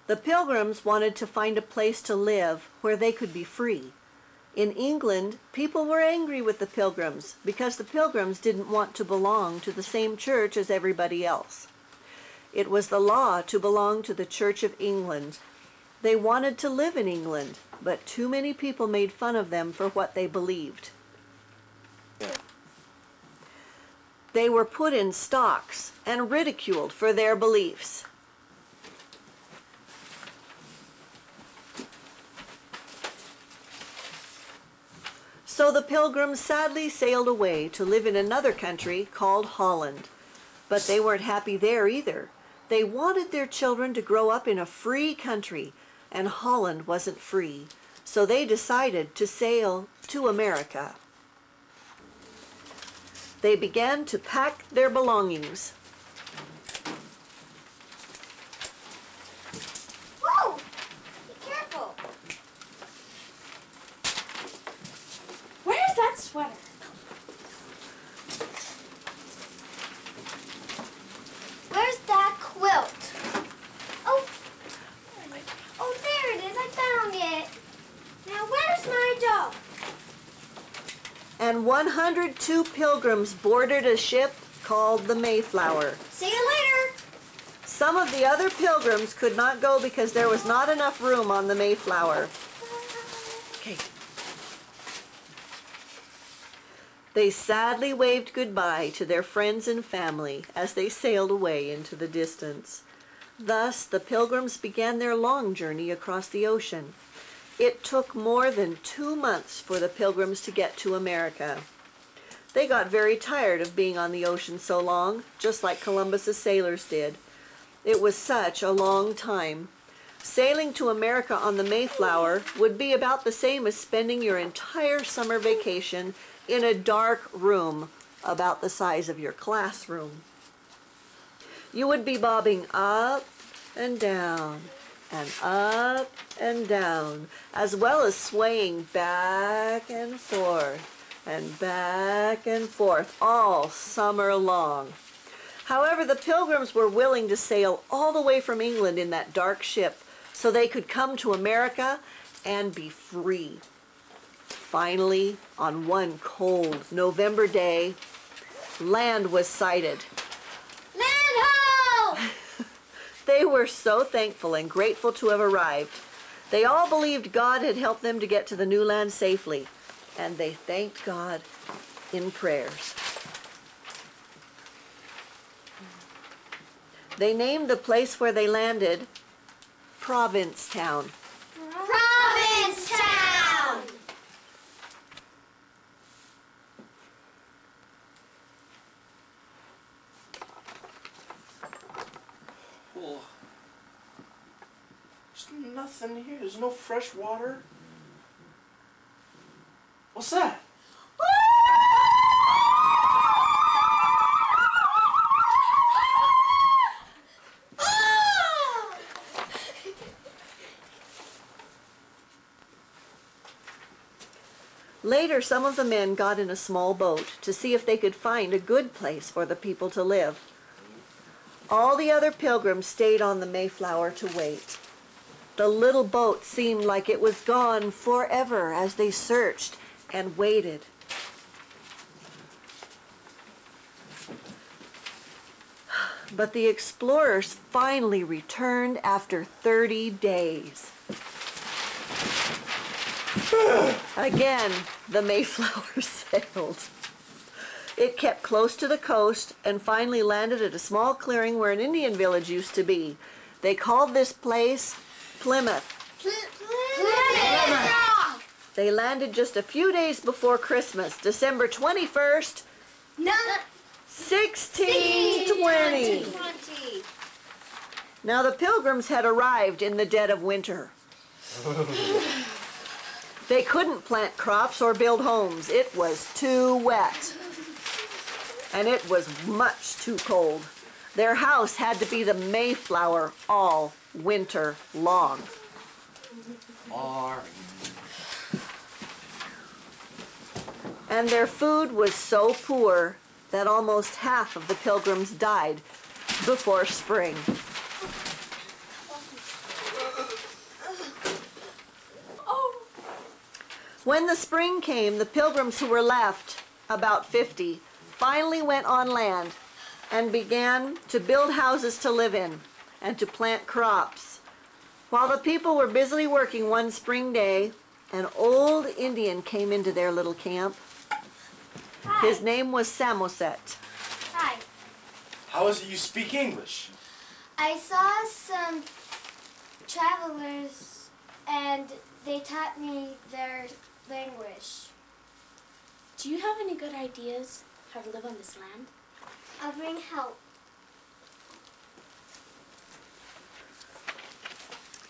The Pilgrims wanted to find a place to live where they could be free. In England, people were angry with the Pilgrims because the Pilgrims didn't want to belong to the same church as everybody else. It was the law to belong to the Church of England. They wanted to live in England, but too many people made fun of them for what they believed. They were put in stocks and ridiculed for their beliefs. So the Pilgrims sadly sailed away to live in another country called Holland. But they weren't happy there either. They wanted their children to grow up in a free country, and Holland wasn't free. So they decided to sail to America. They began to pack their belongings. Whoa! Be careful. Where's that sweater? Where's that quilt? Oh, there it is. I found it. Now, where's my dog? And 102 pilgrims boarded a ship called the Mayflower. See you later. Some of the other pilgrims could not go because there was not enough room on the Mayflower. Okay. They sadly waved goodbye to their friends and family as they sailed away into the distance. Thus, the Pilgrims began their long journey across the ocean. It took more than 2 months for the Pilgrims to get to America. They got very tired of being on the ocean so long, just like Columbus's sailors did. It was such a long time. Sailing to America on the Mayflower would be about the same as spending your entire summer vacation in a dark room about the size of your classroom. You would be bobbing up and down and up and down, as well as swaying back and forth all summer long. However, the Pilgrims were willing to sail all the way from England in that dark ship so they could come to America and be free. Finally, on one cold November day, land was sighted. Land ho! They were so thankful and grateful to have arrived. They all believed God had helped them to get to the new land safely, and they thanked God in prayers. They named the place where they landed Provincetown. Provincetown! Well, there's nothing here. There's no fresh water. What's that? Later, some of the men got in a small boat to see if they could find a good place for the people to live. All the other pilgrims stayed on the Mayflower to wait. The little boat seemed like it was gone forever as they searched and waited. But the explorers finally returned after 30 days. Again, the Mayflower sailed. It kept close to the coast and finally landed at a small clearing where an Indian village used to be. They called this place Plymouth. Plymouth! They landed just a few days before Christmas, December 21st, 1620. Now the Pilgrims had arrived in the dead of winter. They couldn't plant crops or build homes. It was too wet. And it was much too cold. Their house had to be the Mayflower all winter long. And their food was so poor that almost half of the Pilgrims died before spring. When the spring came, the pilgrims who were left, about 50, finally went on land and began to build houses to live in and to plant crops. While the people were busily working one spring day, an old Indian came into their little camp. Hi. His name was Samoset. Hi. How is it you speak English? I saw some travelers and they taught me their language. Do you have any good ideas how to live on this land? I'll bring help.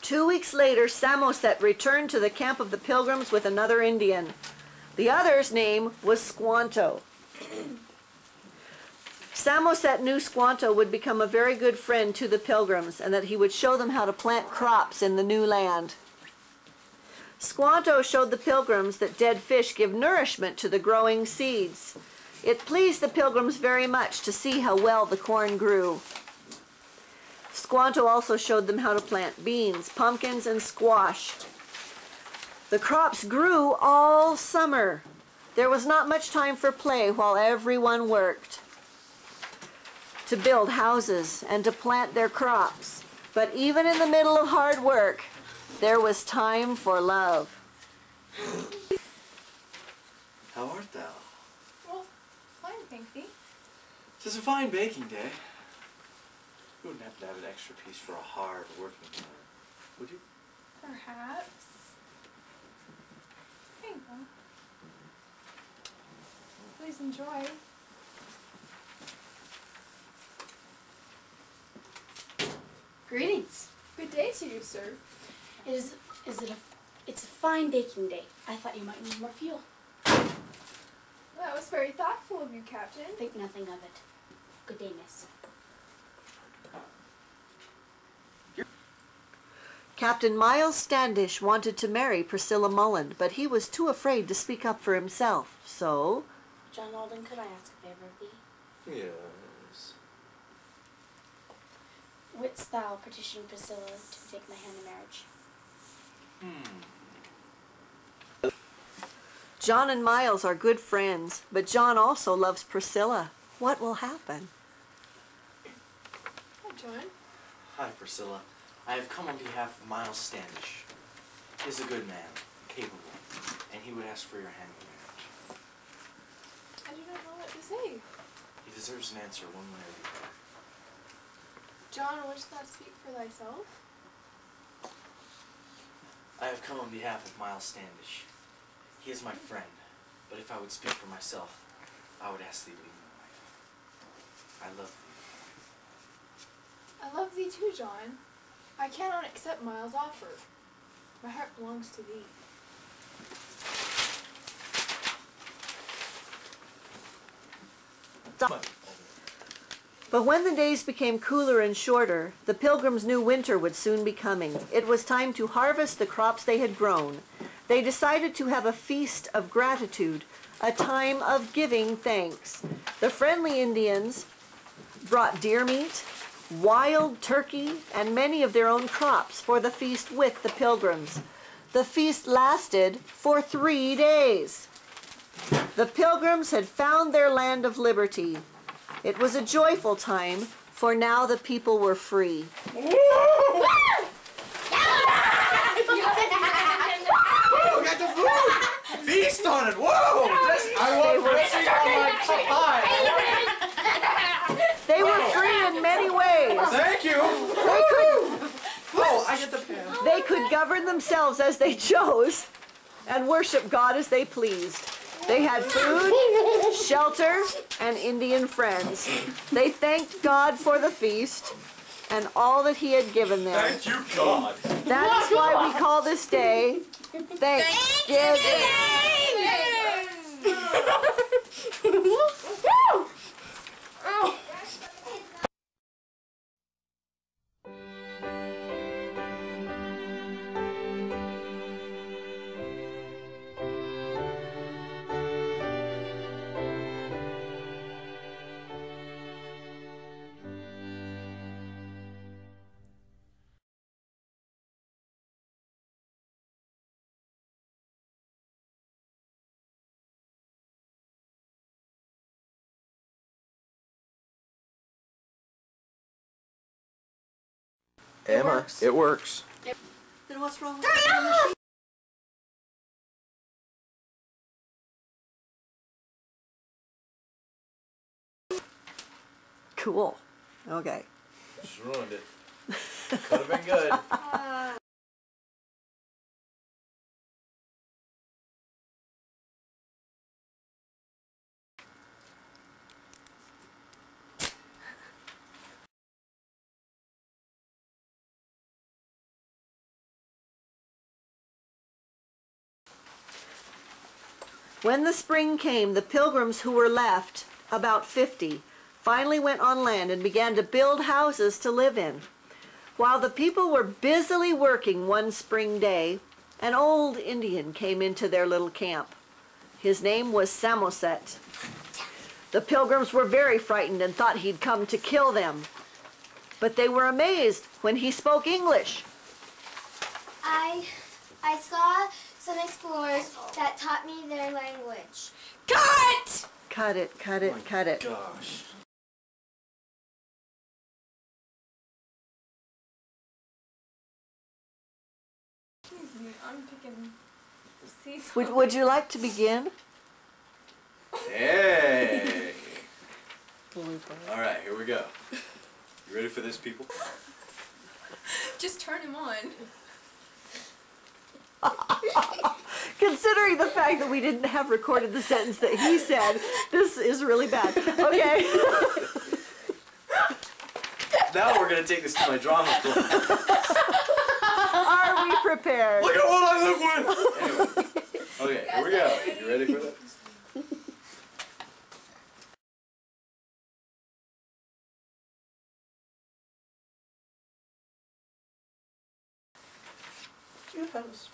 2 weeks later, Samoset returned to the camp of the pilgrims with another Indian. The other's name was Squanto. Samoset knew Squanto would become a very good friend to the pilgrims and that he would show them how to plant crops in the new land. Squanto showed the pilgrims that dead fish give nourishment to the growing seeds. It pleased the pilgrims very much to see how well the corn grew. Squanto also showed them how to plant beans, pumpkins, and squash. The crops grew all summer. There was not much time for play while everyone worked to build houses and to plant their crops. But even in the middle of hard work, there was time for love. How art thou? Well, fine, thank thee. 'Tis a fine baking day. You wouldn't have to have an extra piece for a hard working man, would you? Perhaps. There you go. Please enjoy. Greetings. Good day to you, sir. It's a fine baking day. I thought you might need more fuel. That was very thoughtful of you, Captain. Think nothing of it. Good day, miss. Captain Miles Standish wanted to marry Priscilla Mullen, but he was too afraid to speak up for himself. So, John Alden, could I ask a favor of thee? Yes. Wouldst thou petition Priscilla to take my hand in marriage? John and Miles are good friends, but John also loves Priscilla. What will happen? Hi, John. Hi, Priscilla. I have come on behalf of Miles Standish. He is a good man, capable, and he would ask for your hand in marriage. I do not know what to say. He deserves an answer one way or the other. John, wouldst thou speak for thyself? I have come on behalf of Miles Standish. He is my friend, but if I would speak for myself, I would ask thee to be my wife. I love thee. I love thee too, John. I cannot accept Miles' offer. My heart belongs to thee. But when the days became cooler and shorter, the pilgrims knew winter would soon be coming. It was time to harvest the crops they had grown. They decided to have a feast of gratitude, a time of giving thanks. The friendly Indians brought deer meat, wild turkey, and many of their own crops for the feast with the pilgrims. The feast lasted for 3 days. The pilgrims had found their land of liberty. It was a joyful time, for now the people were free. Whoa, got the food! Feast on it! Whoa! I want dressing on my pie! They were free in many ways. Thank you! Oh, I get the pan. They could govern themselves as they chose and worship God as they pleased. They had food, shelter, and Indian friends. They thanked God for the feast and all that He had given them. Thank you, God. That is why we call this day Thanksgiving. Emma, it works. Then what's wrong with the machine? Cool. Okay. Just ruined it. Could have been good. When the spring came, the pilgrims who were left, about 50, finally went on land and began to build houses to live in. While the people were busily working one spring day, an old Indian came into their little camp. His name was Samoset. The pilgrims were very frightened and thought he'd come to kill them. But they were amazed when he spoke English. I saw some explorers that taught me their language. Cut! Cut it, cut it, cut it. Gosh. Excuse me, I'm picking seeds. Would you like to begin? Hey! Alright, here we go. You ready for this, people? Just turn him on. Considering the fact that we didn't have recorded the sentence that he said, this is really bad. Okay. Now we're going to take this to my drama club. Are we prepared? Look at what I live with! Anyway. Okay, here we go. You ready for this? Yes.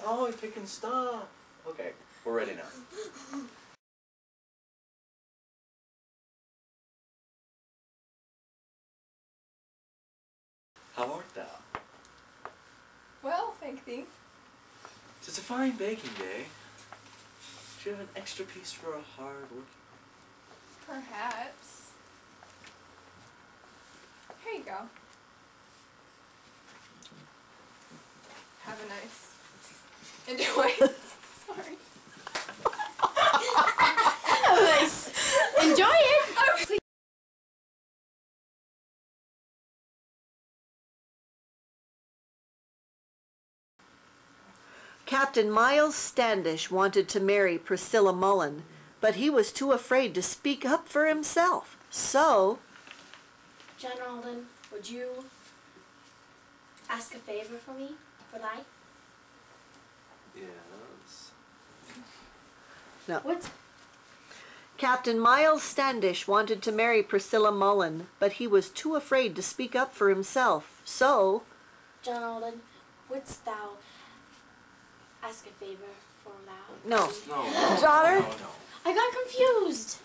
Oh, we can stop. Okay, we're ready now. How art thou? Well, thank thee. 'Tis a fine baking day. Do you have an extra piece for a hard work? Perhaps. Here you go. Have a nice. Enjoy. Sorry. Nice. Enjoy it. Captain Miles Standish wanted to marry Priscilla Mullen, but he was too afraid to speak up for himself. So, John Alden, would you ask a favor for me? Would I? Yes. no. What's Captain Miles Standish wanted to marry Priscilla Mullen, but he was too afraid to speak up for himself. So, John Alden, wouldst thou ask a favor for thou? no. No. Daughter? No. I got confused.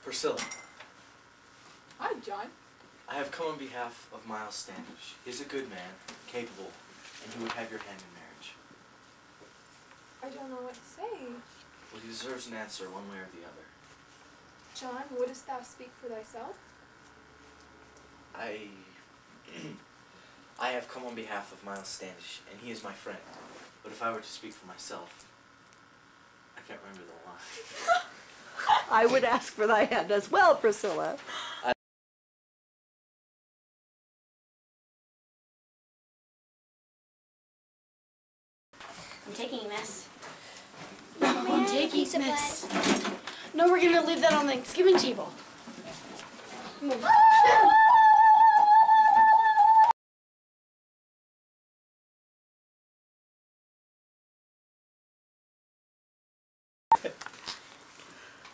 Priscilla, Hi, John. I have come on behalf of Miles Standish. He is a good man, capable, and he would have your hand in marriage. I don't know what to say. Well, he deserves an answer one way or the other. John, wouldst thou speak for thyself? I have come on behalf of Miles Standish, and he is my friend. But if I were to speak for myself, I can't remember the line. I would ask for thy hand as well, Priscilla. I'm taking this. May I I'm have a taking piece of this. bread? No, we're gonna leave that on the Thanksgiving table. Move.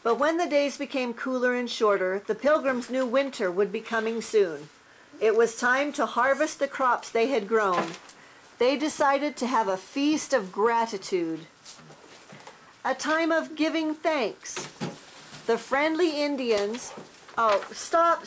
But when the days became cooler and shorter, the pilgrims knew winter would be coming soon. It was time to harvest the crops they had grown. They decided to have a feast of gratitude, a time of giving thanks. The friendly Indians, oh, stop.